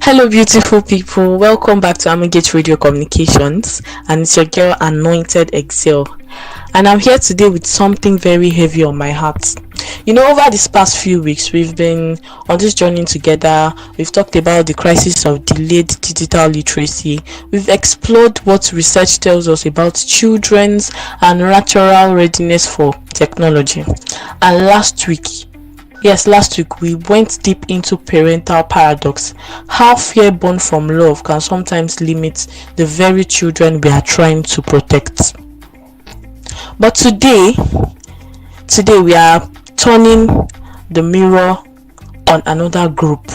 Hello, beautiful people. Welcome back to Amigate Radio Communications, and it's your girl Anointed Excel. And I'm here today with something very heavy on my heart. Over these past few weeks, we've been on this journey together. We've talked about the crisis of delayed digital literacy. We've explored what research tells us about children's and natural readiness for technology. And last week, we went deep into parental paradox, how fear born from love can sometimes limit the very children we are trying to protect. But today we are turning the mirror on another group,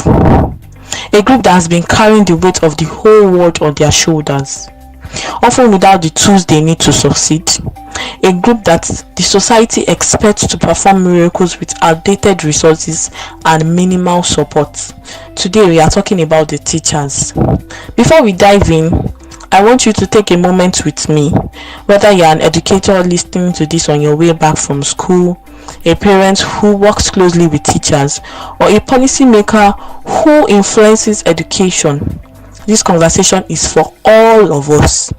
a group that has been carrying the weight of the whole world on their shoulders, often without the tools they need to succeed. A group that the society expects to perform miracles with outdated resources and minimal support. Today we are talking about the teachers. Before we dive in, I want you to take a moment with me, whether you're an educator listening to this on your way back from school, a parent who works closely with teachers, or a policymaker who influences education. This conversation is for all of us,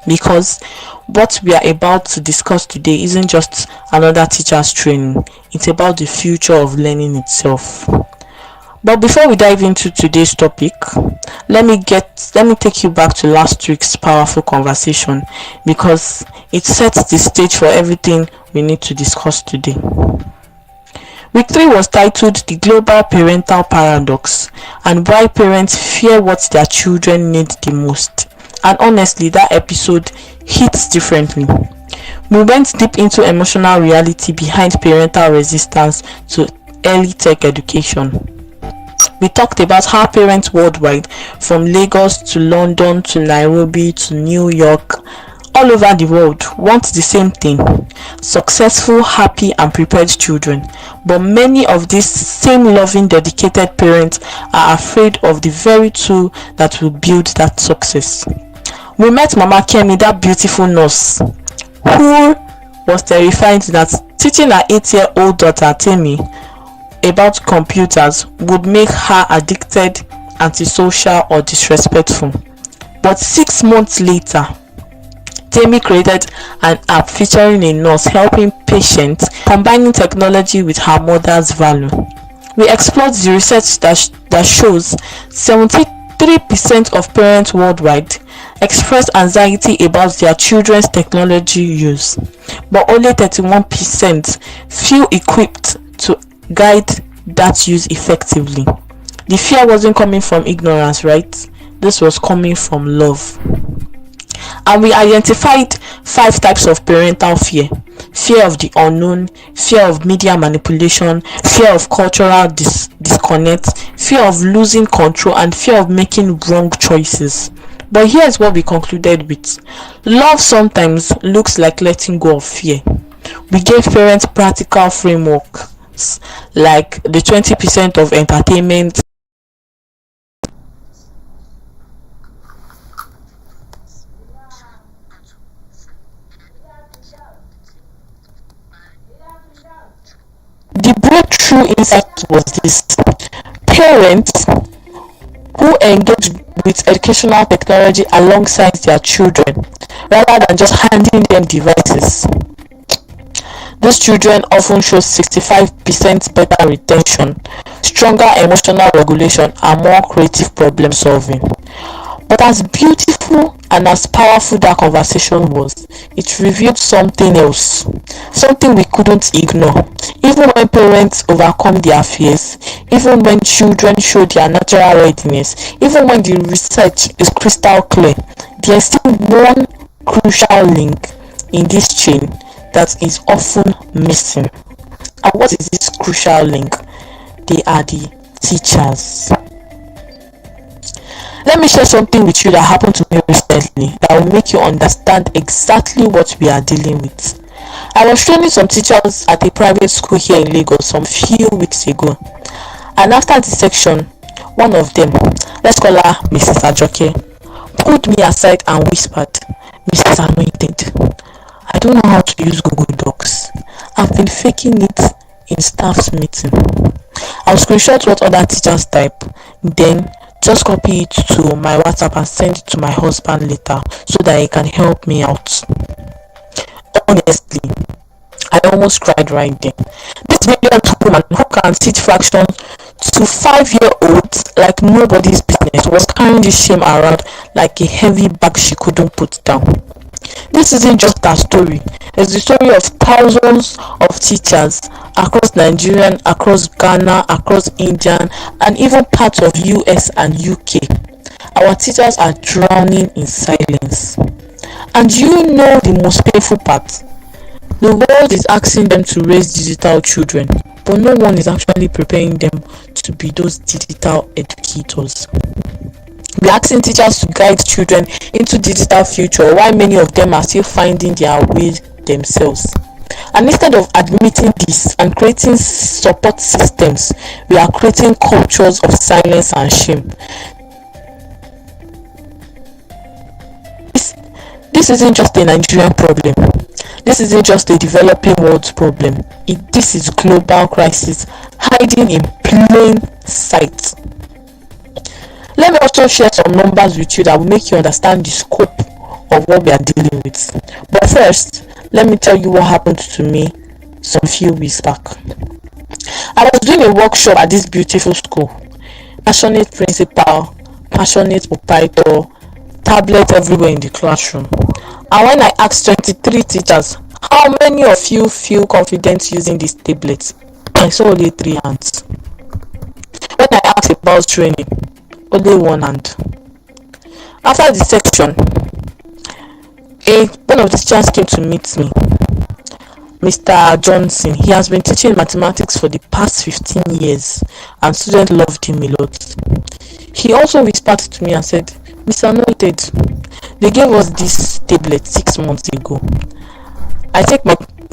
because what we are about to discuss today isn't just another teacher's training, it's about the future of learning itself. But before we dive into today's topic, let me take you back to last week's powerful conversation, because it sets the stage for everything we need to discuss today. Week 3 was titled The Global Parental Paradox, and why parents fear what their children need the most. And honestly, that episode hits differently. We went deep into emotional reality behind parental resistance to early tech education. We talked about how parents worldwide, from Lagos to London to Nairobi to New York, all over the world, want the same thing: successful, happy and prepared children. But many of these same loving, dedicated parents are afraid of the very tool that will build that success. We met Mama Kemi, that beautiful nurse, who was terrified that teaching her 8-year-old daughter Temi about computers would make her addicted, antisocial or disrespectful. But 6 months later, Temi created an app featuring a nurse helping patients, combining technology with her mother's value. We explored the research that shows 73% of parents worldwide express anxiety about their children's technology use, but only 31% feel equipped to guide that use effectively. The fear wasn't coming from ignorance, right? This was coming from love. And we identified 5 types of parental fear: fear of the unknown, fear of media manipulation, fear of cultural disconnect, fear of losing control, and fear of making wrong choices. But here's what we concluded with: love sometimes looks like letting go of fear. We gave parents practical frameworks like the 20% of entertainment, The breakthrough insight was this: parents who engage with educational technology alongside their children, rather than just handing them devices. These children often show 65% better retention, stronger emotional regulation, and more creative problem solving. But as beautiful and as powerful that conversation was, it revealed something else, something we couldn't ignore. Even when parents overcome their fears, even when children show their natural readiness, even when the research is crystal clear, there's still one crucial link in this chain that is often missing. And what is this crucial link? They are the teachers. Let me share something with you that happened to me recently that will make you understand exactly what we are dealing with. I was training some teachers at a private school here in Lagos some few weeks ago, and after the section, one of them, let's call her Mrs. Ajoke, pulled me aside and whispered, "Mrs. Anointed, I don't know how to use Google Docs. I've been faking it in staff's meeting. I'll screenshot what other teachers type, then Just copy it to my WhatsApp and send it to my husband later so that he can help me out. Honestly, I almost cried right there. This brilliant woman who can teach fractions to 5-year-olds like nobody's business was carrying this shame around like a heavy bag she couldn't put down. This isn't just her story. It's the story of thousands of teachers across Nigeria, across Ghana, across India, and even parts of US and UK. Our teachers are drowning in silence. And you know the most painful part? The world is asking them to raise digital children, but no one is actually preparing them to be those digital educators. We're asking teachers to guide children into digital future while many of them are still finding their way themselves. And instead of admitting this and creating support systems, we are creating cultures of silence and shame. This isn't just a Nigerian problem. This isn't just a developing world problem. This is global crisis hiding in plain sight. Let me also share some numbers with you that will make you understand the scope of what we are dealing with. But first, let me tell you what happened to me some few weeks back. I was doing a workshop at this beautiful school. Passionate principal, passionate proprietor, tablet everywhere in the classroom. And when I asked 23 teachers, how many of you feel confident using this tablet? I saw only 3 hands. When I asked about training, only 1 hand. After the section, one of the teachers came to meet me. Mr. Johnson, he has been teaching mathematics for the past 15 years and students loved him a lot. He also whispered to me and said, Mr. Anointed, they gave us this tablet 6 months ago. I take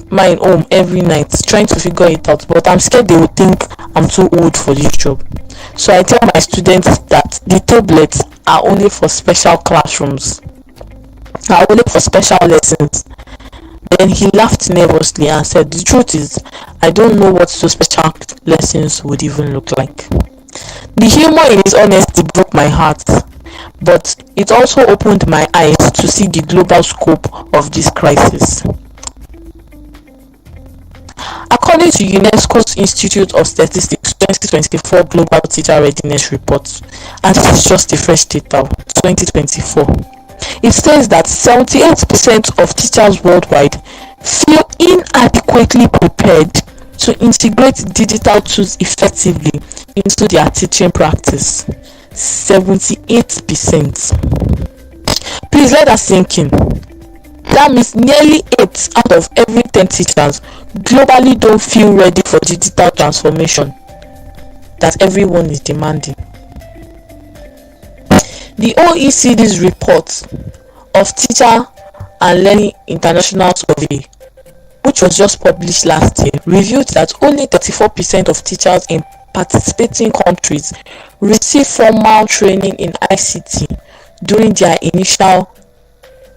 mine home every night trying to figure it out, but I'm scared they will think I'm too old for this job. So I tell my students that the tablets are only for special classrooms, are only for special lessons. Then he laughed nervously and said, the truth is, I don't know what those special lessons would even look like. The humor in his honesty broke my heart, but it also opened my eyes to see the global scope of this crisis. According to UNESCO's Institute of Statistics 2024 Global Teacher Readiness Report, and this is just the fresh data, 2024, it says that 78% of teachers worldwide feel inadequately prepared to integrate digital tools effectively into their teaching practice. 78%. Please let that sink in. That means nearly 8 out of every 10 teachers globally don't feel ready for digital transformation that everyone is demanding. The OECD's report of Teacher and Learning International Survey, which was just published last year, revealed that only 34% of teachers in participating countries receive formal training in ICT during their initial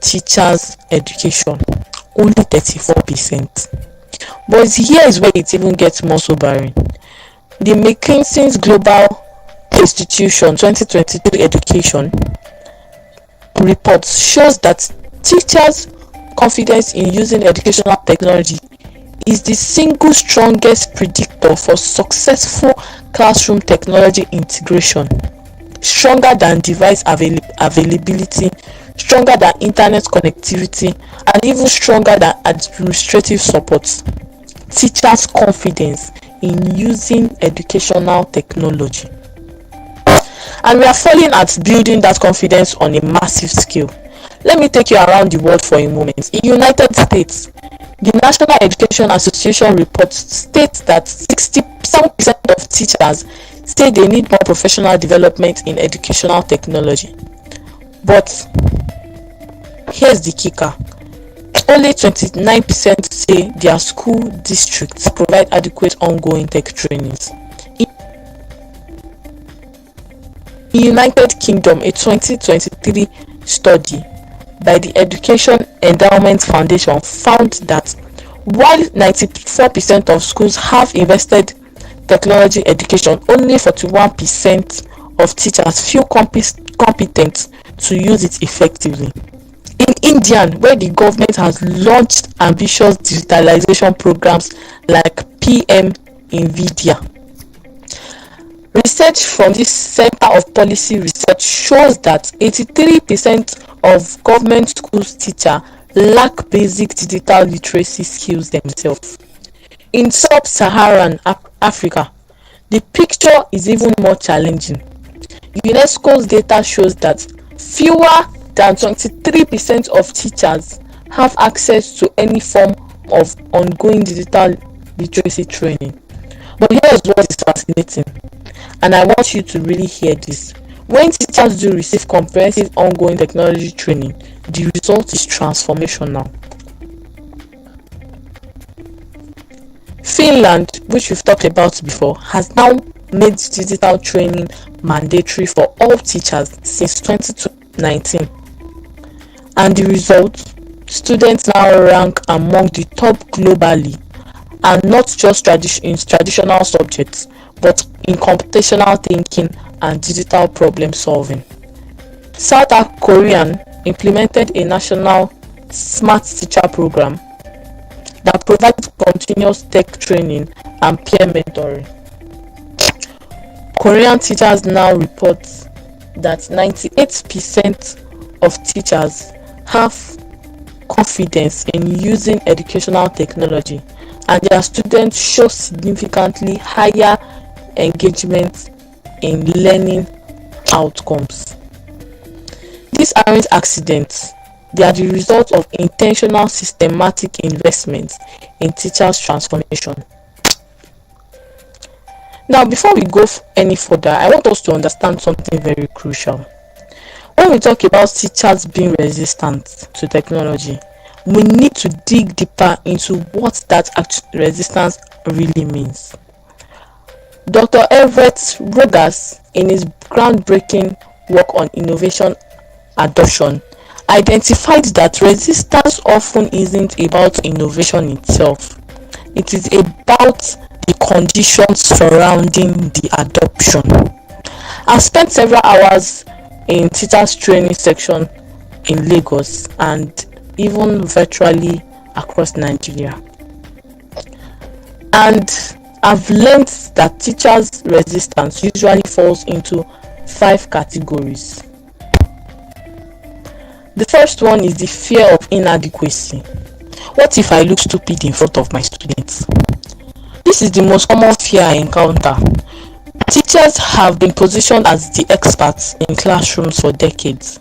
teachers' education. Only 34%. But here is where it even gets more sobering. The McKinsey's Global Institution 2023 Education report shows that teachers' confidence in using educational technology is the single strongest predictor for successful classroom technology integration, stronger than device availability, stronger than internet connectivity, and even stronger than administrative support. Teachers' confidence in using educational technology. And we are failing at building that confidence on a massive scale. Let me take you around the world for a moment. In the United States, the National Education Association report states that 67% of teachers say they need more professional development in educational technology. But here's the kicker. Only 29% say their school districts provide adequate ongoing tech trainings. In the United Kingdom, a 2023 study by the Education Endowment Foundation found that while 94% of schools have invested technology education, only 41% of teachers feel competent to use it effectively. In India, where the government has launched ambitious digitalization programs like PM Nvidia, research from this Center of Policy Research shows that 83% of government schools teachers lack basic digital literacy skills themselves. In sub-Saharan Africa, the picture is even more challenging. UNESCO's data shows that fewer than 23% of teachers have access to any form of ongoing digital literacy training. But here's what is fascinating, and I want you to really hear this. When teachers do receive comprehensive ongoing technology training, the result is transformational. Finland, which we've talked about before, has now made digital training mandatory for all teachers since 2019. And the result, students now rank among the top globally, and not just in traditional subjects, but in computational thinking and digital problem solving. South Korea implemented a national smart teacher program that provides continuous tech training and peer mentoring. Korean teachers now report that 98% of teachers have confidence in using educational technology, and their students show significantly higher engagement in learning outcomes. These aren't accidents. They are the result of intentional, systematic investments in teachers' transformation. Now, before we go any further, I want us to understand something very crucial. When we talk about teachers being resistant to technology, we need to dig deeper into what that resistance really means. Dr. Everett Rogers, in his groundbreaking work on innovation adoption, identified that resistance often isn't about innovation itself. It is about the conditions surrounding the adoption. I've spent several hours in teachers training section in Lagos and even virtually across Nigeria. And I've learned that teachers' resistance usually falls into 5 categories. The first one is the fear of inadequacy. What if I look stupid in front of my students? This is the most common fear I encounter. Teachers have been positioned as the experts in classrooms for decades.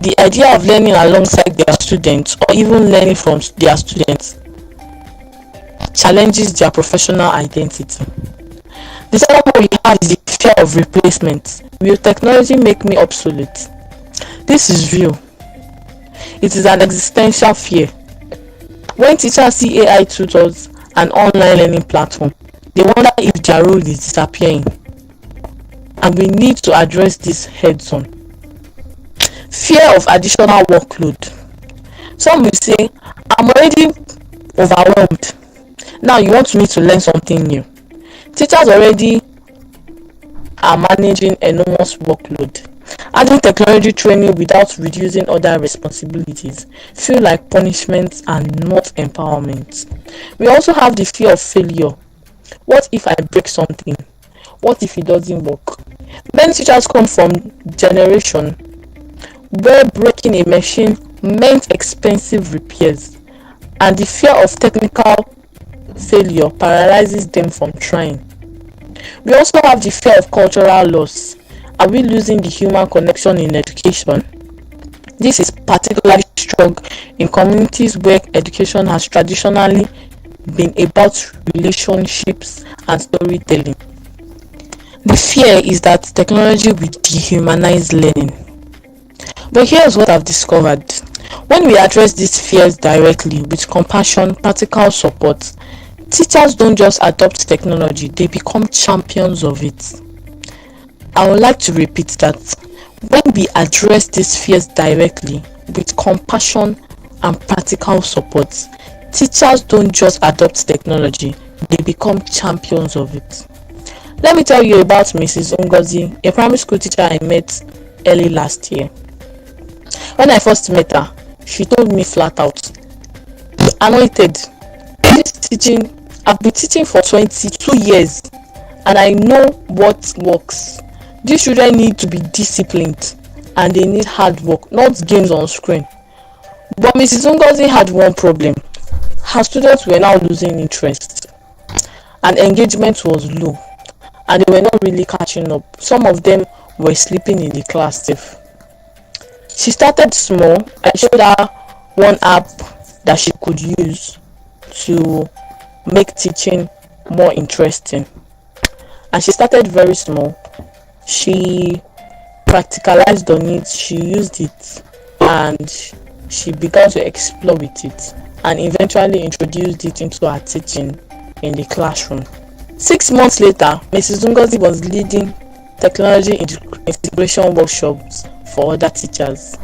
The idea of learning alongside their students, or even learning from their students, challenges their professional identity. The second one we have is the fear of replacement. Will technology make me obsolete? This is real. It is an existential fear. When teachers see AI tutors and online learning platforms, they wonder if their role is disappearing. And we need to address this heads on. Fear of additional workload. Some will say, I'm already overwhelmed. Now you want me to learn something new. Teachers already are managing enormous workload. Adding technology training without reducing other responsibilities feel like punishment and not empowerment. We also have the fear of failure. What if I break something? What if it doesn't work? Many teachers come from generation where breaking a machine meant expensive repairs, and the fear of technical failure paralyzes them from trying. We also have the fear of cultural loss. Are we losing the human connection in education? This is particularly strong in communities where education has traditionally been about relationships and storytelling. The fear is that technology will dehumanize learning. But here's what I've discovered. When we address these fears directly with compassion, practical support, teachers don't just adopt technology, they become champions of it. I would like to repeat that. When we address these fears directly with compassion and practical support, teachers don't just adopt technology, they become champions of it. Let me tell you about Mrs. Ngozi, a primary school teacher I met early last year. When I first met her, she told me flat out, "Anointed, I've been teaching for 22 years and I know what works. These children need to be disciplined and they need hard work, not games on screen." But Mrs. Ngozi had one problem. Her students were now losing interest and engagement was low, and they were not really catching up. Some of them were sleeping in the class safe. She started small. I showed her one app that she could use to make teaching more interesting, and she started very small. She practicalized on it, she used it, and she began to explore with it and eventually introduced it into her teaching in the classroom. 6 months later, Mrs. Ngozi was leading technology integration workshops for other teachers.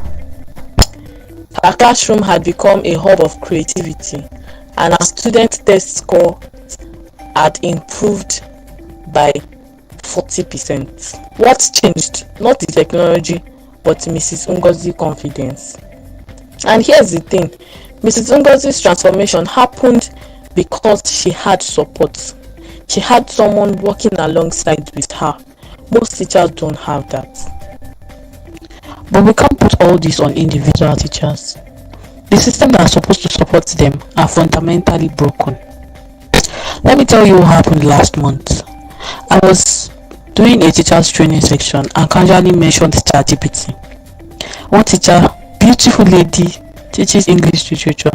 Her classroom had become a hub of creativity, and her student test score had improved by 40%. What changed? Not the technology, but Mrs. Ngozi's confidence. And here's the thing, Mrs. Ngozi's transformation happened because she had support. She had someone working alongside with her. Most teachers don't have that. But we can't put all this on individual teachers. The systems that are supposed to support them are fundamentally broken. Let me tell you what happened last month. I was doing a teacher's training section and casually mentioned ChatGPT. One teacher, beautiful lady, teaches English literature,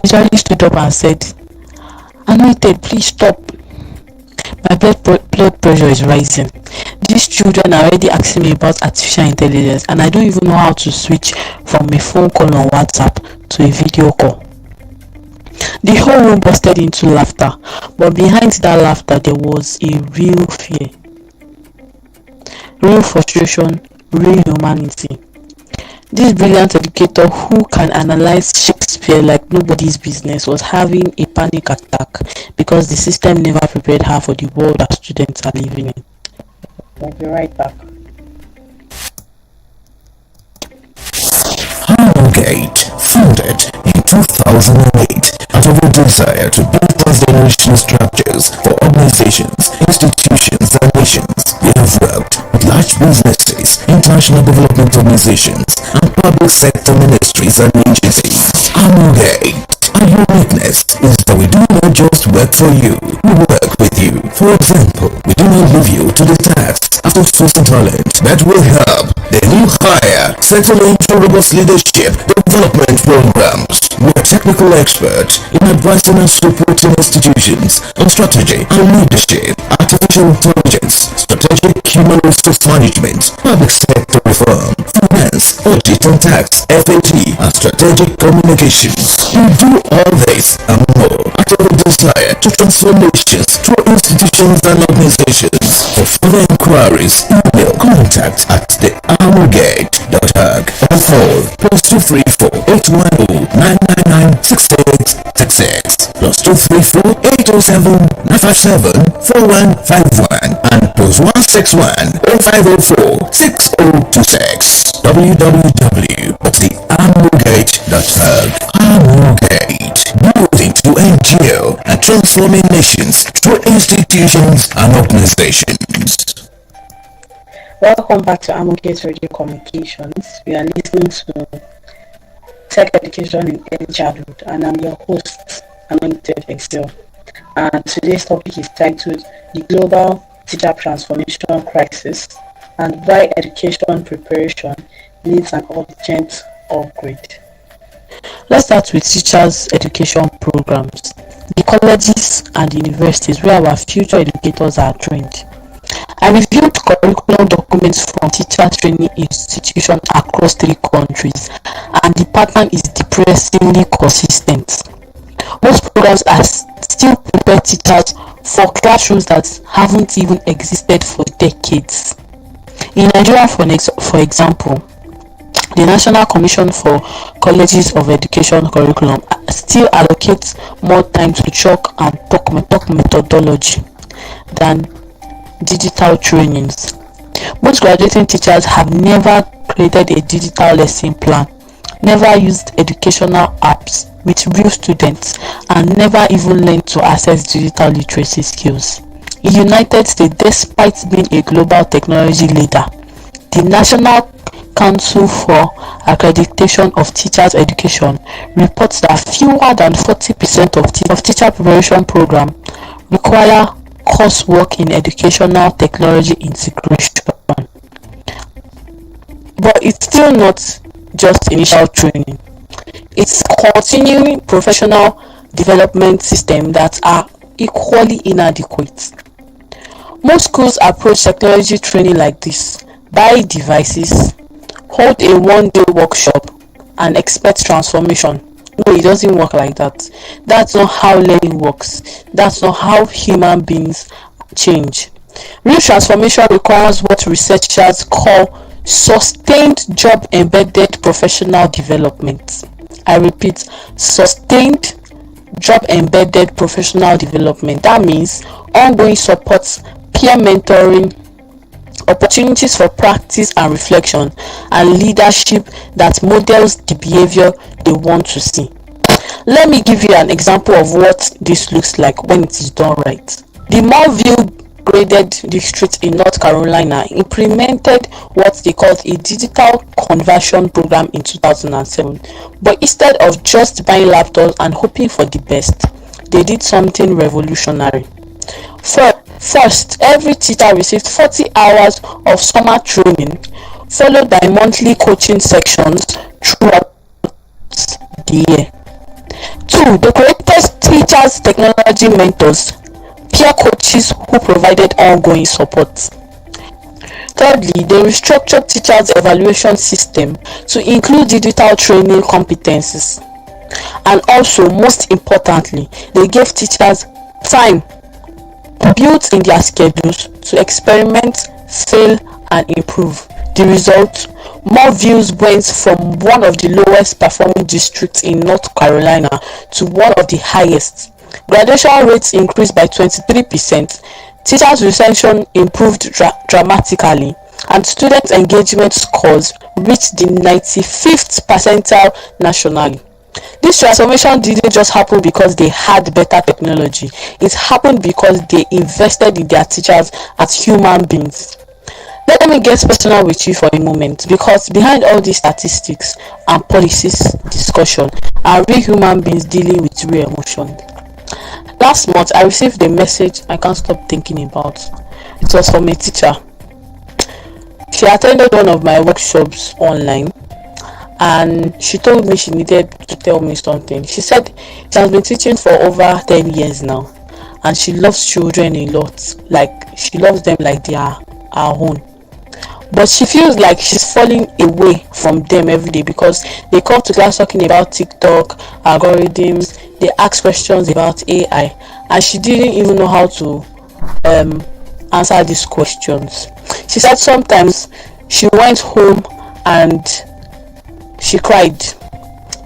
literally stood up and said, "Anointed, please stop. My blood pressure is rising. These children are already asking me about artificial intelligence and I don't even know how to switch from a phone call on WhatsApp to a video call." The whole room busted into laughter, but behind that laughter there was a real fear, real frustration, real humanity. This brilliant educator who can analyze Shakespeare like nobody's business was having a panic attack because the system never prepared her for the world that students are living in. We'll be right back. Harrogate, founded in 2008, out of a desire to build transgenerational structures for organizations, institutions, and nations. They have worked with large businesses, international development organizations, and public sector ministries and agencies. Harrogate, our uniqueness is that we do not just work for you, we work with you. For example, we do not leave you to the task after sourcing talent that will help the new hire settle into robust leadership development programs. We are technical experts in advising and supporting institutions on strategy and leadership, artificial intelligence, strategic human resource management, public sector reform, finance, audit and tax, FAT, and strategic communications. We do all this and more out of a desire to transform nations through institutions and organizations. For further inquiries, email contact at thearmorgate.org or call +234 810 999 6866 +234 807 957 4151 and +161 0504 6026 www.thearmorgate.org. Armorgate, building to endure and transforming nations through institutions and organizations. Welcome back to Amogate Radio Communications. We are listening to Tech Education in Early Childhood, and I'm your host, Anointed Excel. And today's topic is titled The Global Teacher Transformation Crisis and Why Education Preparation Needs an Urgent Upgrade. Let's start with teachers' education programs, the colleges and universities where our future educators are trained. I reviewed curriculum documents from teacher training institutions across 3 countries, and the pattern is depressingly consistent. Most programs are still prepare teachers for classrooms that haven't even existed for decades. In Nigeria, for example, the National Commission for Colleges of Education Curriculum still allocates more time to chalk and talk methodology than digital trainings. Most graduating teachers have never created a digital lesson plan, never used educational apps with real students, and never even learned to access digital literacy skills. In the United States, despite being a global technology leader, the National Council for Accreditation of Teachers Education reports that fewer than 40% of teacher preparation programs require coursework in educational technology integration. But it's still not just initial training. It's continuing professional development systems that are equally inadequate. Most schools approach technology training like this: buy devices, hold a one-day workshop, and expect transformation. No, it doesn't work like that. That's not how learning works. That's not how human beings change. Real transformation requires what researchers call sustained job-embedded professional development. I repeat, sustained job-embedded professional development. That means ongoing support, peer mentoring, opportunities for practice and reflection, and leadership that models the behavior they want to see. Let me give you an example of what this looks like when it is done right. The Moorville graded district in North Carolina implemented what they called a digital conversion program in 2007. But instead of just buying laptops and hoping for the best, they did something revolutionary. First, every teacher received 40 hours of summer training, followed by monthly coaching sections throughout the year. 2. They created teachers' technology mentors, peer coaches who provided ongoing support. Thirdly, they restructured teachers' evaluation system to include digital training competencies. And also, most importantly, they gave teachers time built in their schedules to experiment, fail, and improve. The result: Moorville went from one of the lowest performing districts in North Carolina to one of the highest. Graduation rates increased by 23%, teachers' retention improved dramatically, and student engagement scores reached the 95th percentile nationally. This transformation didn't just happen because they had better technology. It happened because they invested in their teachers as human beings. Let me get personal with you for a moment, because behind all these statistics and policies discussion are real human beings dealing with real emotions. Last month, I received a message I can't stop thinking about. It was from a teacher. She attended one of my workshops online, and she told me she needed to tell me something. She said she has been teaching for over 10 years now, and she loves children a lot. Like, she loves them like they are her own. But she feels like she's falling away from them every day because they come to class talking about TikTok, algorithms, they ask questions about AI, and she didn't even know how to answer these questions. She said sometimes she went home and she cried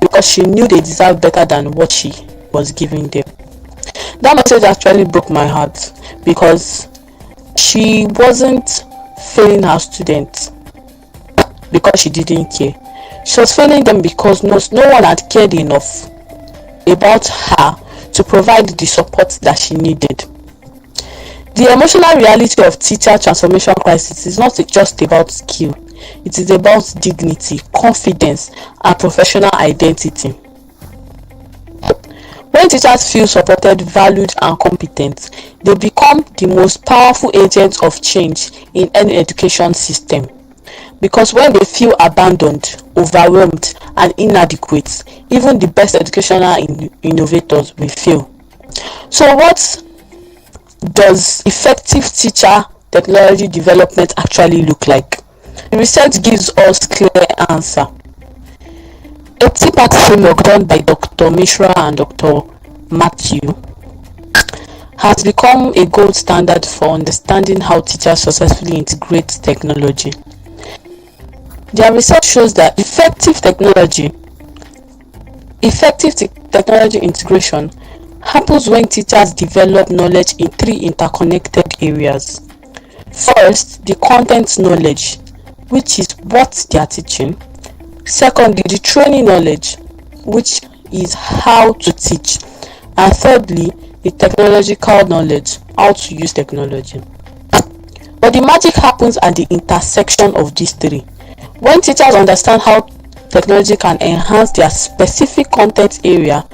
because she knew they deserved better than what she was giving them. That message actually broke my heart because she wasn't failing her students because she didn't care. She was failing them because no one had cared enough about her to provide the support that she needed. The emotional reality of teacher transformation crisis is not just about skill. It is about dignity, confidence, and professional identity. When teachers feel supported, valued, and competent, they become the most powerful agents of change in any education system. Because when they feel abandoned, overwhelmed, and inadequate, even the best educational innovators will fail. So what does effective teacher technology development actually look like? The research gives us clear answer. A three-part framework done by Dr. Mishra and Dr. Matthew has become a gold standard for understanding how teachers successfully integrate technology. Their research shows that effective technology integration happens when teachers develop knowledge in three interconnected areas: First, the content knowledge, which is what they are teaching. Secondly, the training knowledge, which is how to teach. And thirdly, the technological knowledge, how to use technology. But the magic happens at the intersection of these three. When teachers understand how technology can enhance their specific content area,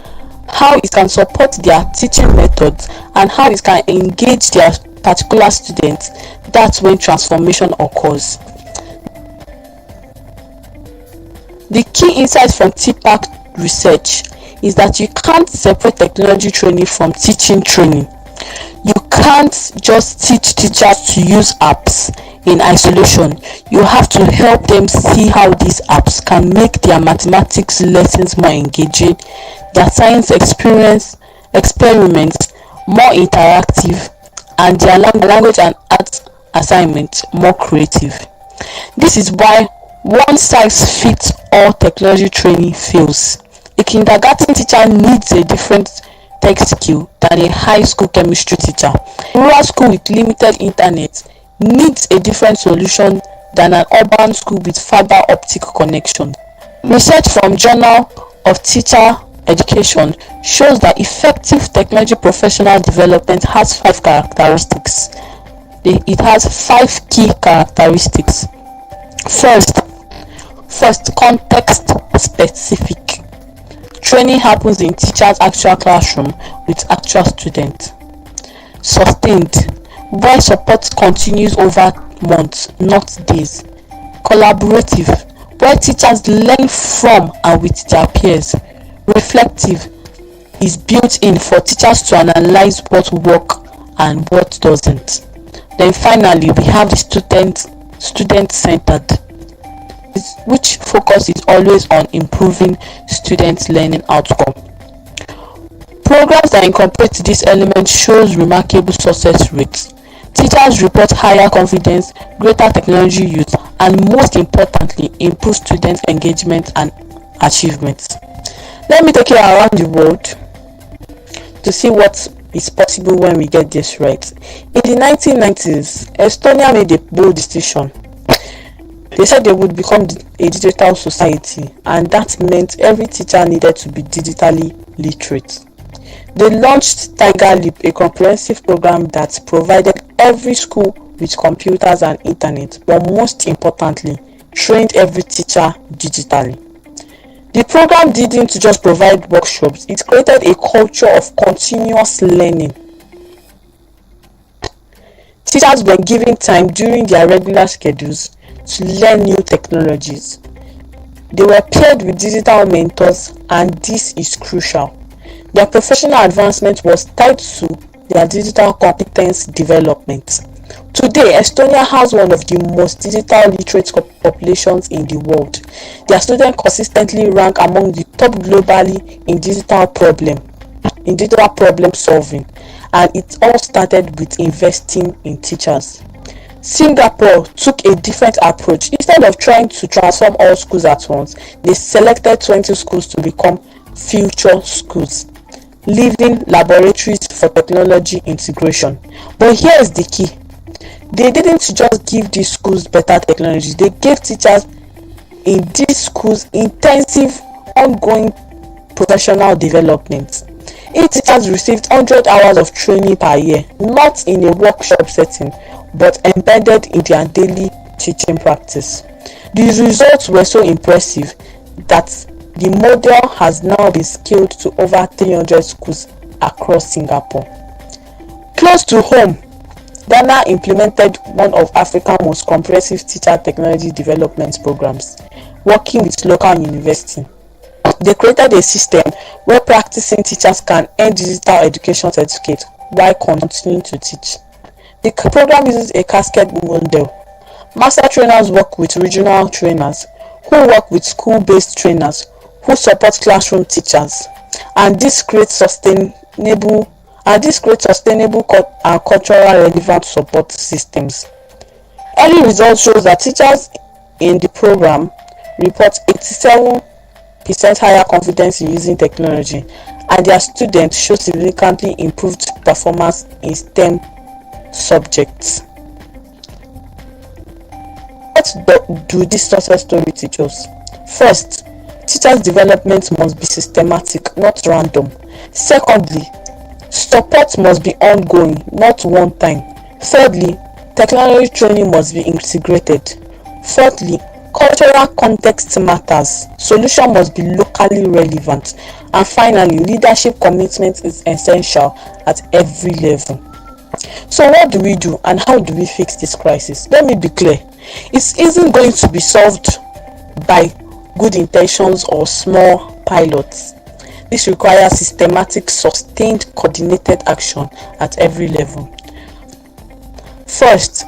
how it can support their teaching methods, and how it can engage their particular students, that's when transformation occurs. The key insight from TPAC research is that you can't separate technology training from teaching training. You can't just teach teachers to use apps in isolation. You have to help them see how these apps can make their mathematics lessons more engaging, their science experiments more interactive, and their language and art assignments more creative. This is why one size fits all technology training fails. A kindergarten teacher needs a different tech skill than a high school chemistry teacher. A rural school with limited internet needs a different solution than an urban school with fiber optic connection. Research from Journal of Teacher Education shows that effective technology professional development has 5 characteristics. It has 5 key characteristics. First, context specific. Training happens in teacher's actual classroom with actual students. Sustained, where support continues over months, not days. Collaborative, where teachers learn from and with their peers. Reflective, is built in for teachers to analyze what works and what doesn't. Then finally, we have the student-centered, which focus is always on improving students' learning outcome. Programs that incorporate these elements shows remarkable success rates. Teachers report higher confidence, greater technology use, and most importantly, improved student engagement and achievements. Let me take you around the world to see what is possible when we get this right. In the 1990s, Estonia made a bold decision. They said they would become a digital society, and that meant every teacher needed to be digitally literate. They launched Tiger Leap, a comprehensive program that provided every school with computers and internet, but most importantly, trained every teacher digitally. The program didn't just provide workshops, it created a culture of continuous learning. Teachers were given time during their regular schedules to learn new technologies. They were paired with digital mentors, and this is crucial. Their professional advancement was tied to their digital competence development. Today, Estonia has one of the most digital literate populations in the world. Their students consistently rank among the top globally in digital problem solving, and it all started with investing in teachers. Singapore took a different approach. Instead of trying to transform all schools at once, they selected 20 schools to become future schools, living laboratories for technology integration. But here is the key. They didn't just give these schools better technology, they gave teachers in these schools intensive, ongoing professional development. Each teachers received 100 hours of training per year, not in a workshop setting, but embedded in their daily teaching practice. The results were so impressive that the model has now been scaled to over 300 schools across Singapore. Close to home, Ghana implemented one of Africa's most comprehensive teacher technology development programs, working with local universities. They created a system where practicing teachers can earn digital education certificates while continuing to teach. The program uses a cascade model. Master trainers work with regional trainers, who work with school-based trainers, who support classroom teachers, and this creates sustainable and culturally relevant support systems. Early results shows that teachers in the program report 87% higher confidence in using technology, and their students show significantly improved performance in STEM subjects. do this success story teach us? First, teachers' development must be systematic, not random. Secondly, support must be ongoing, not one time. Thirdly, technology training must be integrated. Fourthly, cultural context matters. Solution must be locally relevant. And finally, leadership commitment is essential at every level. So what do we do and how do we fix this crisis? Let me be clear. It isn't going to be solved by good intentions or small pilots. This requires systematic, sustained, coordinated action at every level. First,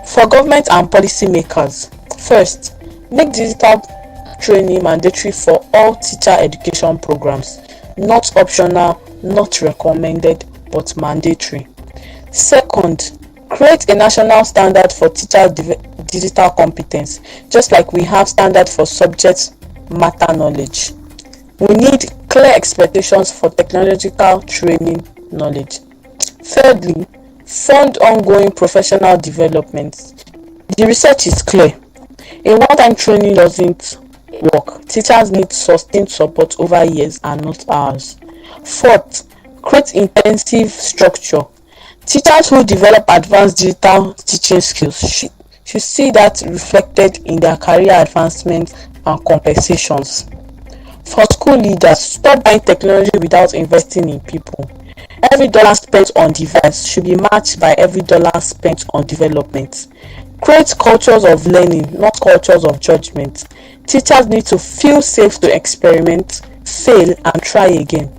for government and policymakers, first, make digital training mandatory for all teacher education programs, not optional, not recommended, but mandatory. Second, create a national standard for teacher digital competence, just like we have standard for subject matter knowledge. We need clear expectations for technological training knowledge. Thirdly, fund ongoing professional development. The research is clear. A one-time training doesn't work. Teachers need sustained support over years and not hours. Fourth, create intensive structure. Teachers who develop advanced digital teaching skills should see that reflected in their career advancement and compensations. For school leaders, stop buying technology without investing in people. Every dollar spent on device should be matched by every dollar spent on development. Create cultures of learning, not cultures of judgment. Teachers need to feel safe to experiment, fail, and try again.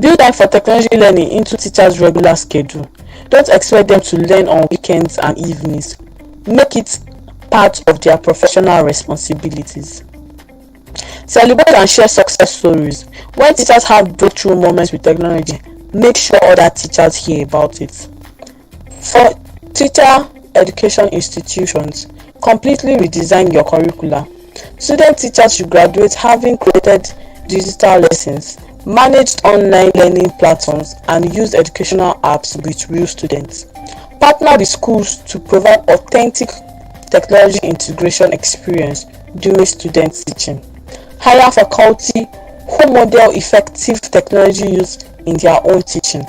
Build time for technology learning into teachers' regular schedule. Don't expect them to learn on weekends and evenings. Make it part of their professional responsibilities. Celebrate and share success stories. When teachers have breakthrough moments with technology, make sure other teachers hear about it. For teacher education institutions, completely redesign your curricula. Student teachers should graduate having created digital lessons, managed online learning platforms, and used educational apps with real students. Partner with schools to provide authentic technology integration experience during student teaching. Hire faculty who model effective technology use in their own teaching.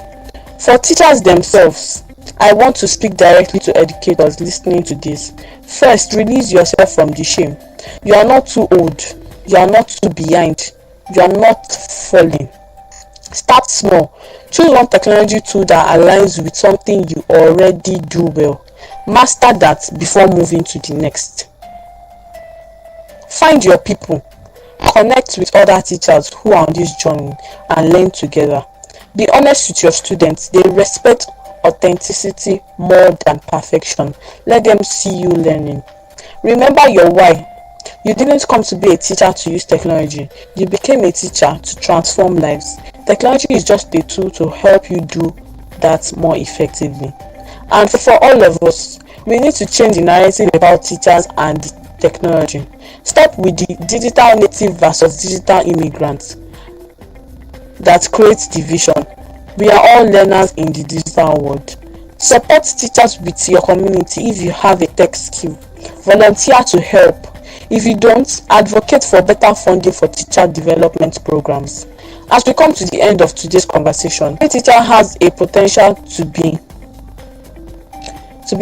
For teachers themselves, I want to speak directly to educators listening to this. First, release yourself from the shame. You are not too old. You are not too behind. You are not falling. Start small. Choose one technology tool that aligns with something you already do well. Master that before moving to the next. Find your people. Connect with other teachers who are on this journey and learn together. Be honest with your students. They respect authenticity more than perfection. Let them see you learning. Remember your why. You didn't come to be a teacher to use technology. You became a teacher to transform lives. Technology is just a tool to help you do that more effectively. And for all of us, we need to change the narrative about teachers and technology. Stop with the digital native versus digital immigrants that creates division. We are all learners in the digital world. Support teachers with your community if you have a tech skill. Volunteer to help. If you don't, advocate for better funding for teacher development programs. As we come to the end of today's conversation, every teacher has a potential to be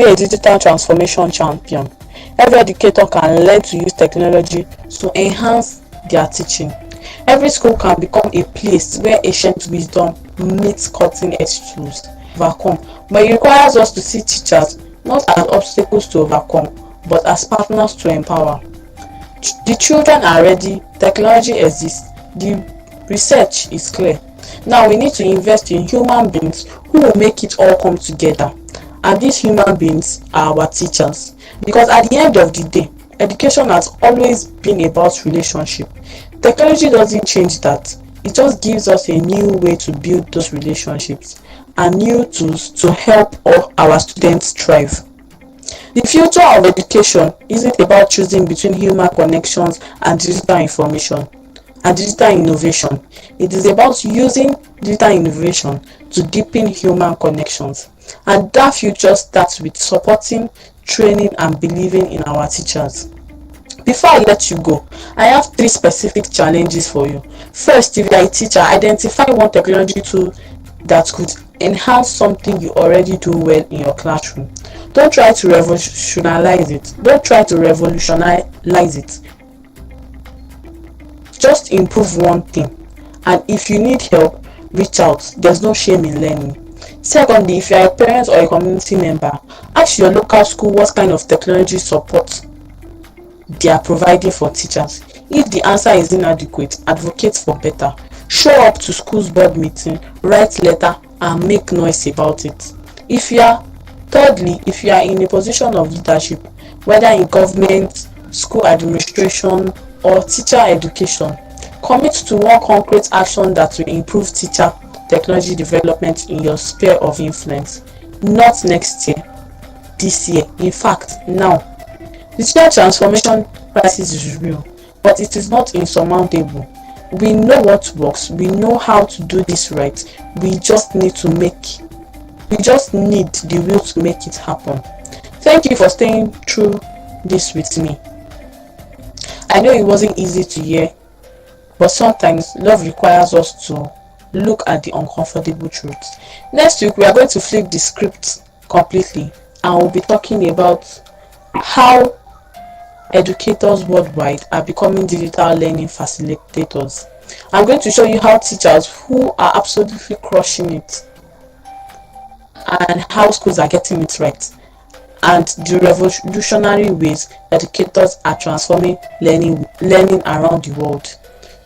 a digital transformation champion. Every educator can learn to use technology to enhance their teaching. Every school can become a place where ancient wisdom meets cutting-edge tools. Overcome, but it requires us to see teachers not as obstacles to overcome, but as partners to empower. The children are ready, technology exists, the research is clear. Now we need to invest in human beings who will make it all come together. And these human beings are our teachers. Because at the end of the day, education has always been about relationship. Technology doesn't change that. It just gives us a new way to build those relationships and new tools to help all our students thrive. The future of education isn't about choosing between human connections and digital information and digital innovation. It is about using digital innovation to deepen human connections. And that future starts with supporting training, and believing in our teachers. Before I let you go, I have three specific challenges for you. First, if you are a teacher, identify one technology tool that could enhance something you already do well in your classroom. Don't try to revolutionize it. Don't try to revolutionize it. Just improve one thing. And if you need help, reach out. There's no shame in learning. Secondly, if you are a parent or a community member, ask your local school what kind of technology support they are providing for teachers. If the answer is inadequate, advocate for better. Show up to school's board meeting, write letter, and make noise about it. If you are Thirdly, if you are in a position of leadership, whether in government, school administration, or teacher education, commit to one concrete action that will improve teacher technology development in your sphere of influence. Not next year, this year, in fact, now. The teacher transformation crisis is real, but it is not insurmountable. We know what works, we know how to do this right. We just need the will to make it happen. Thank you for staying through this with me. I know it wasn't easy to hear, but sometimes love requires us to look at the uncomfortable truths. Next week, we are going to flip the script completely, and we'll be talking about how educators worldwide are becoming digital learning facilitators. I'm going to show you how teachers who are absolutely crushing it and how schools are getting it right, and the revolutionary ways educators are transforming learning around the world.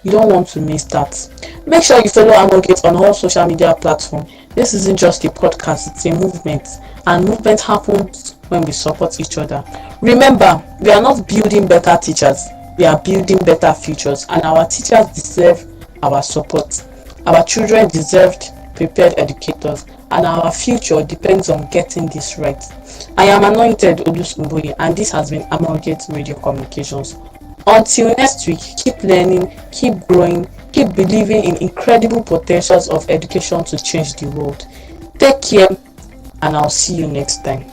You don't want to miss that. Make sure you follow Amogate on all social media platforms. This isn't just a podcast, it's a movement, and movement happens when we support each other. Remember, we are not building better teachers, we are building better futures, and our teachers deserve our support. Our children deserved prepared educators, and our future depends on getting this right. I am Anointed Odusumboye, and this has been Amalgate Radio Communications. Until next week, keep learning, keep growing, keep believing in incredible potentials of education to change the world. Take care, and I'll see you next time.